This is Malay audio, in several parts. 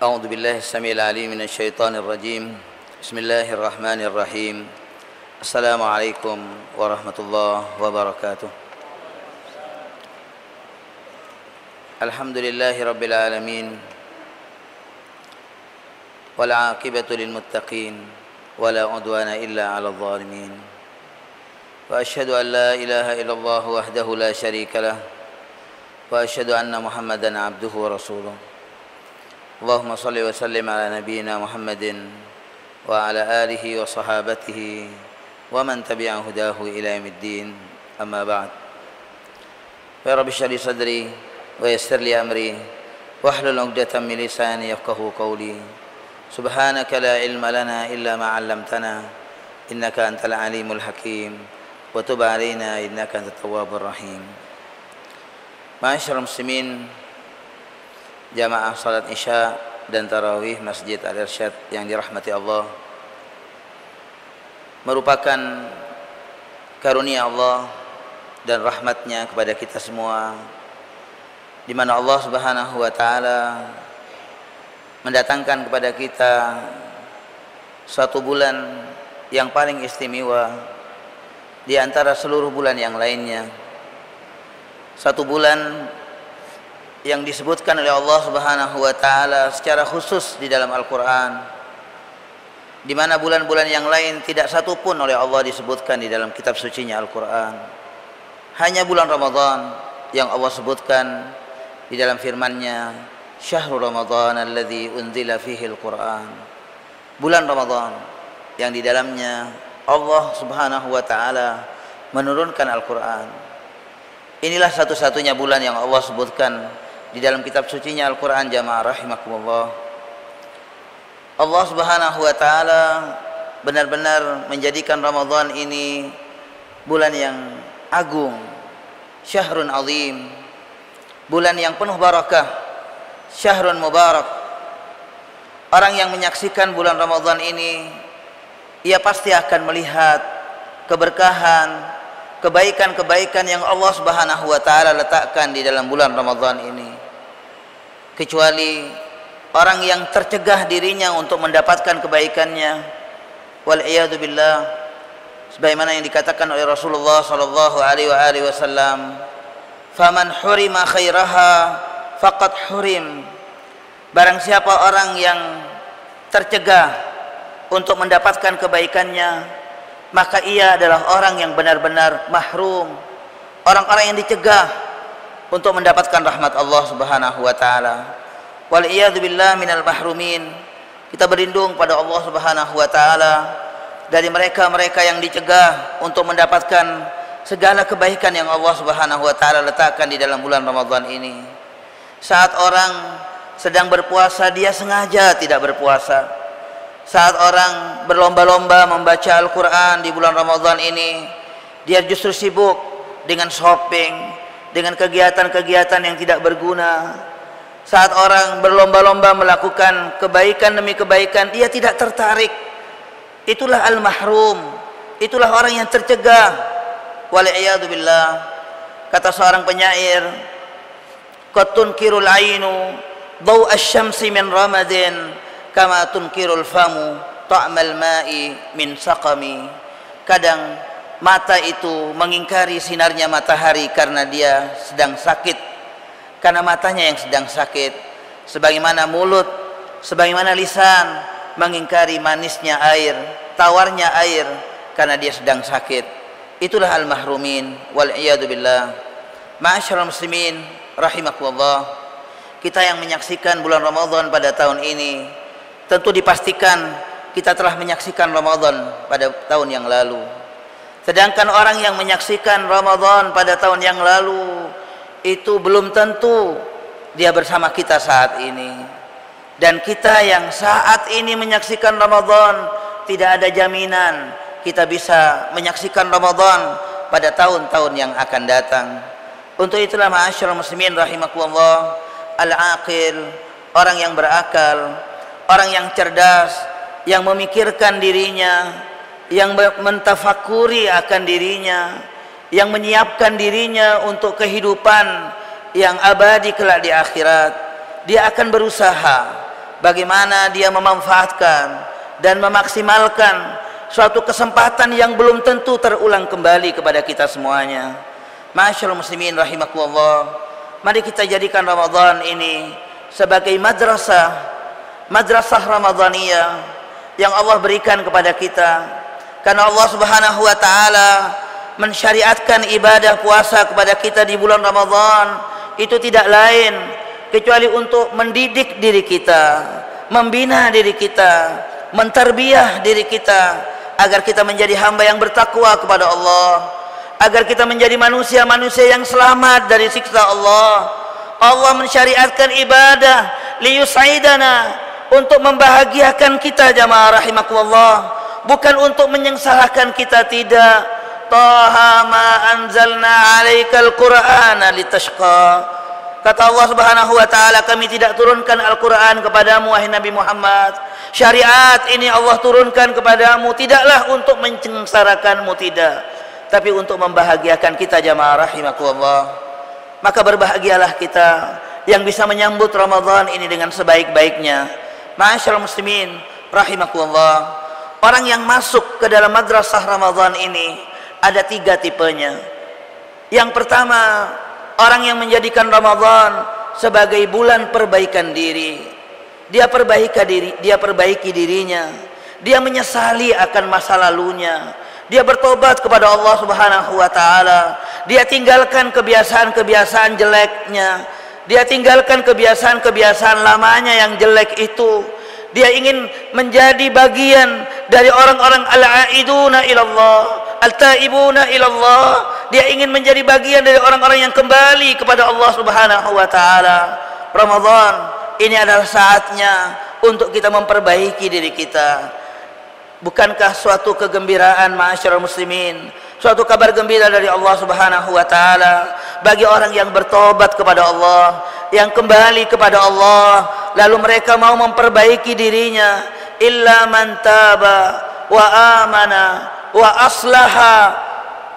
أعوذ بالله السميع العليم من الشيطان الرجيم. بسم الله الرحمن الرحيم. السلام عليكم ورحمة الله وبركاته. الحمد لله رب العالمين والعاقبة للمتقين ولا عدوان إلا على الظالمين. وأشهد أن لا إله إلا الله وحده لا شريك له وأشهد أن محمدا عبده ورسوله. اللهم صل وسلم على نبينا محمد وعلى آله وصحابته ومن تبع هداه إلى يوم الدين. أما بعد، يا رب اشرح لي صدري ويسر لي أمري واحلل عقدة من لساني يفقهوا قولي. سبحانك لا علم لنا إلا ما علمتنا إنك أنت العليم الحكيم وتب علينا إنك أنت التواب الرحيم. Ma'asyiral muslimin, jamaah salat Isya dan tarawih Masjid Al-Irsyad yang dirahmati Allah, merupakan karunia Allah dan rahmatnya kepada kita semua, di mana Allah Subhanahu wa taala mendatangkan kepada kita suatu bulan yang paling istimewa di antara seluruh bulan yang lainnya. Satu bulan yang disebutkan oleh Allah Subhanahu wa taala secara khusus di dalam Al-Qur'an, di mana bulan-bulan yang lain tidak satu pun oleh Allah disebutkan di dalam kitab sucinya Al-Qur'an. Hanya bulan Ramadan yang Allah sebutkan di dalam firman-Nya, Syahrul Ramadan alladzi unzila fihi al-Qur'an. Bulan Ramadan yang di dalamnya Allah Subhanahu wa taala menurunkan Al-Qur'an. Inilah satu-satunya bulan yang Allah sebutkan di dalam kitab sucinya Al-Quran, jamaah rahimakumullah. Allah Subhanahu wa taala benar-benar menjadikan Ramadan ini bulan yang agung, syahrun azim, bulan yang penuh barakah, syahrun mubarak. Orang yang menyaksikan bulan Ramadan ini, ia pasti akan melihat keberkahan, kebaikan-kebaikan yang Allah Subhanahu wa taala letakkan di dalam bulan Ramadan ini. Kecuali orang yang tercegah dirinya untuk mendapatkan kebaikannya, wal iyadu billah, sebagaimana yang dikatakan oleh Rasulullah sallallahu alaihi wasallam, faman hurima khairaha faqad hurim. Barang siapa orang yang tercegah untuk mendapatkan kebaikannya, maka ia adalah orang yang benar-benar mahrum, orang-orang yang dicegah untuk mendapatkan rahmat Allah Subhanahu wa taala. Wal iyadu billah minal mahrumin. Kita berlindung pada Allah Subhanahu wa taala dari mereka-mereka yang dicegah untuk mendapatkan segala kebaikan yang Allah Subhanahu wa taala letakkan di dalam bulan Ramadan ini. Saat orang sedang berpuasa, dia sengaja tidak berpuasa. Saat orang berlomba-lomba membaca Al-Quran di bulan Ramadan ini, dia justru sibuk dengan shopping, dengan kegiatan-kegiatan yang tidak berguna. Saat orang berlomba-lomba melakukan kebaikan demi kebaikan, dia tidak tertarik. Itulah al-mahrum, itulah orang yang tercegah. Wal'iyadu billah. Kata seorang penyair, qad tunkirul ainu daw asy-syamsi min ramadin kama tunkirul famu ta'mal ma'i min saqami. Kadang mata itu mengingkari sinarnya matahari karena dia sedang sakit, karena matanya yang sedang sakit, sebagaimana mulut, sebagaimana lisan mengingkari manisnya air, tawarnya air karena dia sedang sakit. Itulah al-mahrumin wal iyadu billah. Ma'asyiral muslimin rahimakumullah, kita yang menyaksikan bulan Ramadan pada tahun ini, tentu dipastikan kita telah menyaksikan Ramadan pada tahun yang lalu. Sedangkan orang yang menyaksikan Ramadan pada tahun yang lalu itu belum tentu dia bersama kita saat ini. Dan kita yang saat ini menyaksikan Ramadan, tidak ada jaminan kita bisa menyaksikan Ramadan pada tahun-tahun yang akan datang. Untuk itulah ma'asyiral muslimin rahimakumullah, al-aqil, orang yang berakal, orang yang cerdas, yang memikirkan dirinya, yang mentafakuri akan dirinya, yang menyiapkan dirinya untuk kehidupan yang abadi kelak di akhirat. Dia akan berusaha bagaimana dia memanfaatkan dan memaksimalkan suatu kesempatan yang belum tentu terulang kembali kepada kita semuanya. Ma'asyiral muslimin rahimakumullah, mari kita jadikan Ramadan ini sebagai madrasah Ramadaniyah yang Allah berikan kepada kita, karena Allah Subhanahu wa taala mensyariatkan ibadah puasa kepada kita di bulan Ramadan itu tidak lain kecuali untuk mendidik diri kita, membina diri kita, menterbiah diri kita agar kita menjadi hamba yang bertakwa kepada Allah, agar kita menjadi manusia-manusia yang selamat dari siksa Allah. Allah mensyariatkan ibadah liyus'idana, untuk membahagiakan kita jamaah rahimakumullah, bukan untuk menyengsarakan kita, tidak. Taha ma anzalna 'alaikal qur'ana litashqa. Kata Allah Subhanahu wa taala, kami tidak turunkan Al-Qur'an kepadamu wahai Nabi Muhammad. Syariat ini Allah turunkan kepadamu tidaklah untuk menyengsarakanmu, tidak, tapi untuk membahagiakan kita jamaah rahimakumullah. Maka berbahagialah kita yang bisa menyambut Ramadan ini dengan sebaik-baiknya. Ma'asyiral muslimin rahimakumullah, orang yang masuk ke dalam madrasah Ramadan ini ada 3 tipenya. Yang pertama, orang yang menjadikan Ramadan sebagai bulan perbaikan diri. Dia perbaiki dirinya, dia menyesali akan masa lalunya, dia bertobat kepada Allah Subhanahu wa taala, dia tinggalkan kebiasaan-kebiasaan jeleknya, dia tinggalkan kebiasaan-kebiasaan lamanya yang jelek itu. Dia ingin menjadi bagian dari orang-orang al-aiduna ilallah, al-taibuna ilallah. Dia ingin menjadi bagian dari orang-orang yang kembali kepada Allah Subhanahu wa taala. Ramadan ini adalah saatnya untuk kita memperbaiki diri kita. Bukankah suatu kegembiraan ma'asyiral muslimin, suatu kabar gembira dari Allah Subhanahu wa taala bagi orang yang bertobat kepada Allah, yang kembali kepada Allah, lalu mereka mau memperbaiki dirinya. Illa man taba wa amana wa aslaha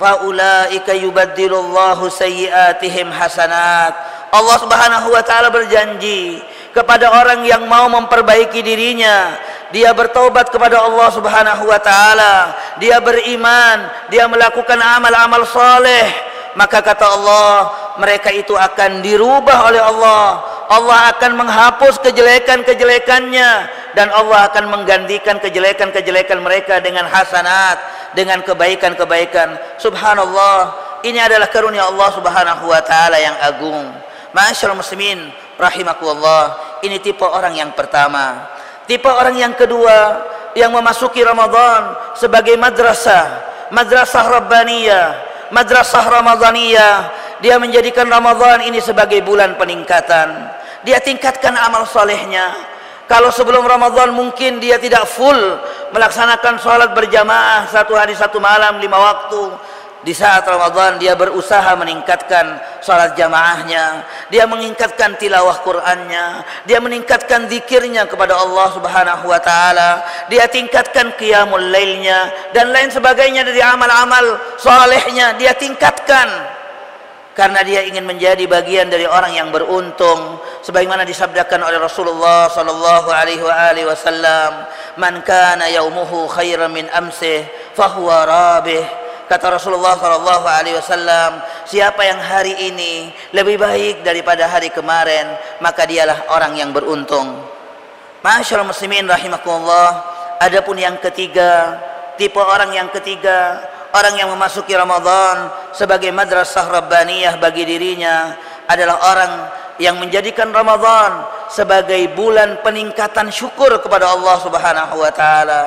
faulaika yubaddilullahu sayyiatihim hasanat. Allah Subhanahu wa taala berjanji kepada orang yang mau memperbaiki dirinya, dia bertobat kepada Allah Subhanahu wa taala, dia beriman, dia melakukan amal-amal saleh, maka kata Allah, mereka itu akan dirubah oleh Allah. Allah akan menghapus kejelekan-kejelekannya, dan Allah akan menggantikan kejelekan-kejelekan mereka dengan hasanat, dengan kebaikan-kebaikan. Subhanallah, ini adalah karunia Allah Subhanahu wa taala yang agung. Ma'asyiral muslimin rahimakumullah, ini tipe orang yang pertama. Tipe orang yang kedua yang memasuki Ramadan sebagai madrasah rabbaniyah, madrasah ramadaniyah, dia menjadikan Ramadan ini sebagai bulan peningkatan. Dia tingkatkan amal solehnya. Kalau sebelum Ramadan mungkin dia tidak full melaksanakan sholat berjamaah 1 hari 1 malam 5 waktu, di saat Ramadan dia berusaha meningkatkan salat jamaahnya, dia meningkatkan tilawah Qur'annya, dia meningkatkan zikirnya kepada Allah Subhanahu wa taala, dia tingkatkan qiyamul lailnya dan lain sebagainya dari amal-amal salehnya dia tingkatkan, karena dia ingin menjadi bagian dari orang yang beruntung, sebagaimana disabdakan oleh Rasulullah sallallahu alaihi wasallam, man kana yaumuhu khairan min amsih fahuwa rabih. Kata Rasulullah sallallahu alaihi wasallam, siapa yang hari ini lebih baik daripada hari kemarin, maka dialah orang yang beruntung. Ma'asyiral muslimin rahimakumullah, adapun yang ketiga, tipe orang yang ketiga, orang yang memasuki Ramadan sebagai madrasah rabbaniyah bagi dirinya adalah orang yang menjadikan Ramadan sebagai bulan peningkatan syukur kepada Allah Subhanahu wa taala.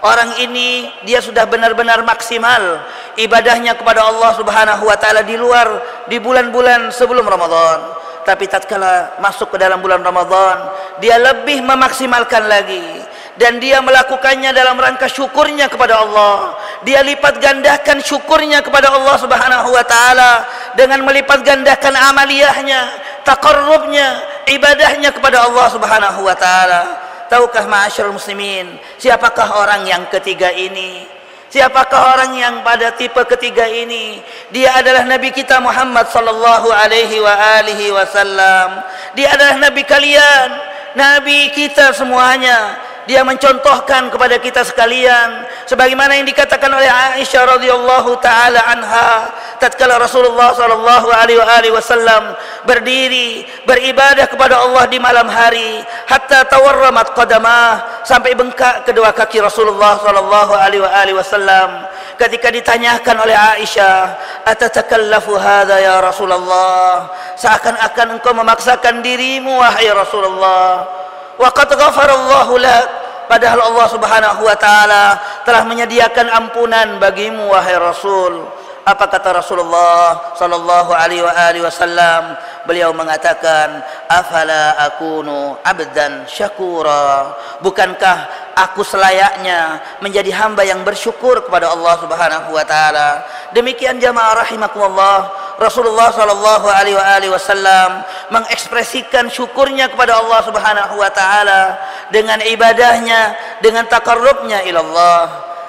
Orang ini dia sudah benar-benar maksimal ibadahnya kepada Allah Subhanahu wa taala di bulan-bulan sebelum Ramadan, tapi tatkala masuk ke dalam bulan Ramadan dia lebih memaksimalkan lagi, dan dia melakukannya dalam rangka syukurnya kepada Allah. Dia lipat gandakan syukurnya kepada Allah Subhanahu wa taala dengan melipat gandakan amaliyahnya, taqarrubnya, ibadahnya kepada Allah Subhanahu wa taala. Tahukah ma'asyiral muslimin, siapakah orang yang ketiga ini? Siapakah orang yang pada tipe ketiga ini? Dia adalah Nabi kita Muhammad sallallahu alaihi wasallam. Dia adalah Nabi kalian. Nabi kita semuanya. Dia mencontohkan kepada kita sekalian sebagaimana yang dikatakan oleh Aisyah radhiyallahu taala anha tatkala Rasulullah sallallahu alaihi wasallam berdiri beribadah kepada Allah di malam hari hatta tawarramat qadamah, sampai bengkak kedua kaki Rasulullah sallallahu alaihi wasallam. Ketika ditanyakan oleh Aisyah, "Atatakallafu hadza ya Rasulullah?" Seakan-akan engkau memaksakan dirimu wahai Rasulullah. Wa qad ghafarallahu lak, padahal Allah Subhanahu wa taala telah menyediakan ampunan bagimu wahai Rasul. Apa kata Rasulullah sallallahu alaihi wasallam? Beliau mengatakan, "Afala akunu abdan syakura?" Bukankah aku selayaknya menjadi hamba yang bersyukur kepada Allah Subhanahu wa taala? Demikian jamaah rahimakumullah, Rasulullah sallallahu alaihi wasallam mengekspresikan syukurnya kepada Allah Subhanahu wa taala dengan ibadahnya, dengan taqarrubnya ila Allah.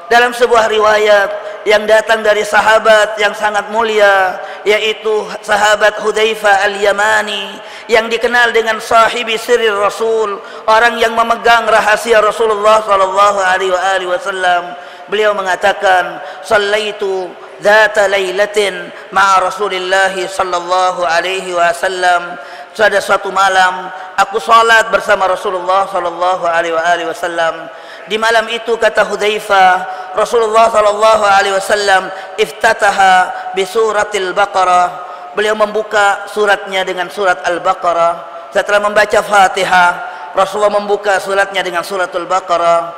Dalam sebuah riwayat yang datang dari sahabat yang sangat mulia, yaitu sahabat Hudzaifah al-Yamani yang dikenal dengan sahibi sirri Rasul, orang yang memegang rahasia Rasulullah sallallahu alaihi wasallam. Beliau mengatakan, "Shallaitu dzata lailatin ma'a Rasulillah sallallahu alaihi wasallam." Pada suatu malam aku salat bersama Rasulullah sallallahu alaihi wasallam. Di malam itu, kata Hudzaifah, Rasulullah sallallahu alaihi wasallam iftataha bi suratil Baqarah. Beliau membuka suratnya dengan surat Al-Baqarah. Setelah membaca Fatihah, Rasulullah membuka suratnya dengan suratul Baqarah.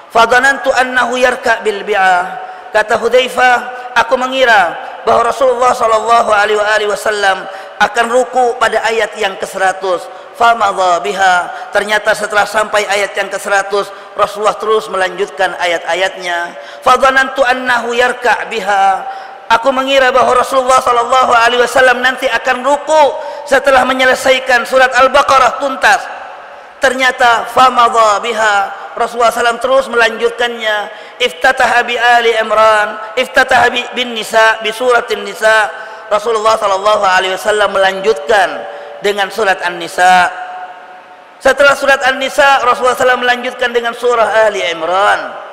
Fadanantu annahu yarka bil bi'ah. Kata Hudzaifah, aku mengira bahwa Rasulullah sallallahu alaihi wasallam akan ruku pada ayat yang ke-100. Famadha biha. Ternyata setelah sampai ayat yang ke-100, Rasulullah terus melanjutkan ayat-ayatnya. Fadhanantu annahu yarka' biha. Aku mengira bahwa Rasulullah sallallahu alaihi wasallam nanti akan ruku setelah menyelesaikan surat Al-Baqarah tuntas. Ternyata famadha biha. Rasulullah SAW terus melanjutkannya. Iftataha bi Ali Imran, iftataha bin Nisa, bi suratin Nisa. Rasulullah sallallahu alaihi wasallam melanjutkan dengan surat An-Nisa. Setelah surat An-Nisa, Rasulullah SAW melanjutkan dengan surah Ali Imran.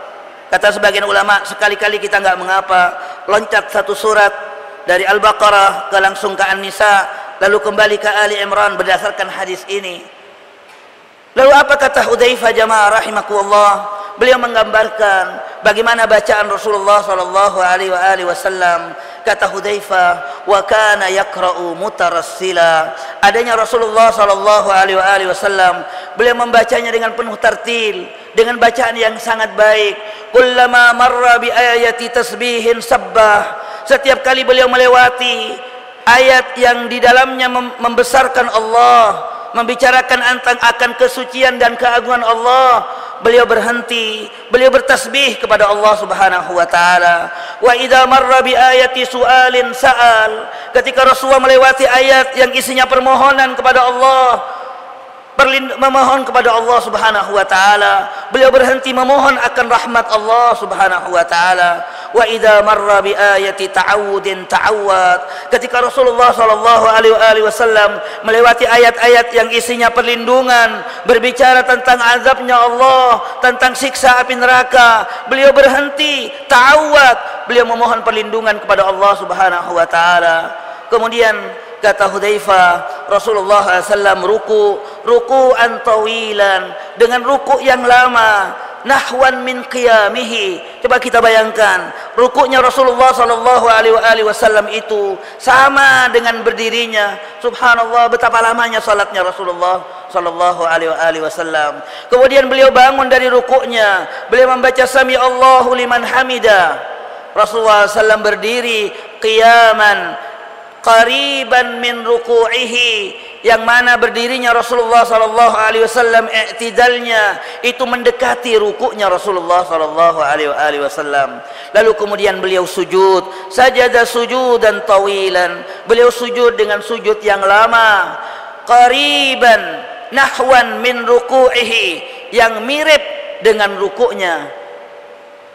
Kata sebagian ulama, sekali-kali kita enggak mengapa loncat satu surat dari Al-Baqarah ke langsung ke An-Nisa, lalu kembali ke Ali Imran berdasarkan hadis ini. Lalu apa kata Hudzaifah jamaah rahimakumullah? Beliau menggambarkan bagaimana bacaan Rasulullah sallallahu alaihi wasallam. Kata Hudzaifah, wa kana yaqra'u mutarassila. Adanya Rasulullah sallallahu alaihi wasallam, beliau membacanya dengan penuh tartil, dengan bacaan yang sangat baik. Kullama marra bi ayati tasbihin sabbah. Setiap kali beliau melewati ayat yang di dalamnya membesarkan Allah, membicarakan akan kesucian dan keagungan Allah, beliau berhenti, beliau bertasbih kepada Allah Subhanahu wa taala. Wa idza marra bi ayati su'alin sa'al. Ketika Rasulullah melewati ayat yang isinya permohonan kepada Allah, memohon kepada Allah Subhanahu wa taala, beliau berhenti memohon akan rahmat Allah Subhanahu wa taala. Wa idza marra bi ayati ta'awudin ta'awwad. Ketika Rasulullah sallallahu alaihi wasallam melewati ayat-ayat yang isinya perlindungan, berbicara tentang azabnya Allah, tentang siksa api neraka, beliau berhenti, ta'awwad, beliau memohon perlindungan kepada Allah Subhanahu wa taala. Kemudian kata Hudzaifah, Rasulullah SAW ruku'an tawilan, dengan ruku' yang lama, nahwan min qiyamihi. Coba kita bayangkan, rukuknya Rasulullah sallallahu alaihi wasallam itu sama dengan berdirinya. Subhanallah, betapa lamanya salatnya Rasulullah sallallahu alaihi wasallam. Kemudian beliau bangun dari rukuknya, beliau membaca sami Allahu liman hamida. Rasulullah SAW berdiri qiyaman qariban min ruku'ihi, yang mana berdirinya Rasulullah sallallahu alaihi wasallam i'tidalnya itu mendekati rukuknya Rasulullah sallallahu alaihi wasallam. Lalu kemudian beliau sujud, sajada sujudan tawilan, beliau sujud dengan sujud yang lama, qariban nahwan min ruku'ihi, yang mirip dengan rukuknya.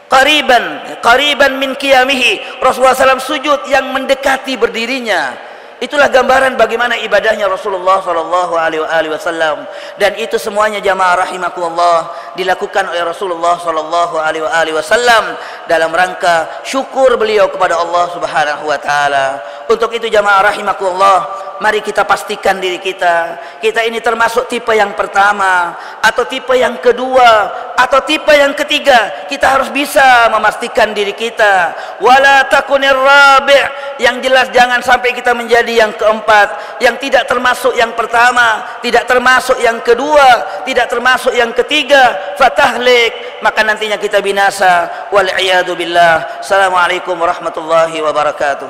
Qariban min qiyamihi, Rasulullah SAW sujud yang mendekati berdirinya. Itulah gambaran bagaimana ibadahnya Rasulullah sallallahu alaihi wasallam, dan itu semuanya jamaah rahimakumullah dilakukan oleh Rasulullah sallallahu alaihi wasallam dalam rangka syukur beliau kepada Allah Subhanahu wa taala. Untuk itu jamaah rahimakumullah, mari kita pastikan diri kita ini termasuk tipe yang pertama atau tipe yang kedua atau tipe yang ketiga. Kita harus bisa memastikan diri kita. Wala takunir rabi', yang jelas jangan sampai kita menjadi yang keempat, yang tidak termasuk yang pertama, tidak termasuk yang kedua, tidak termasuk yang ketiga, fatahlik, maka nantinya kita binasa. Wal iyadu billah. Assalamualaikum warahmatullahi wabarakatuh.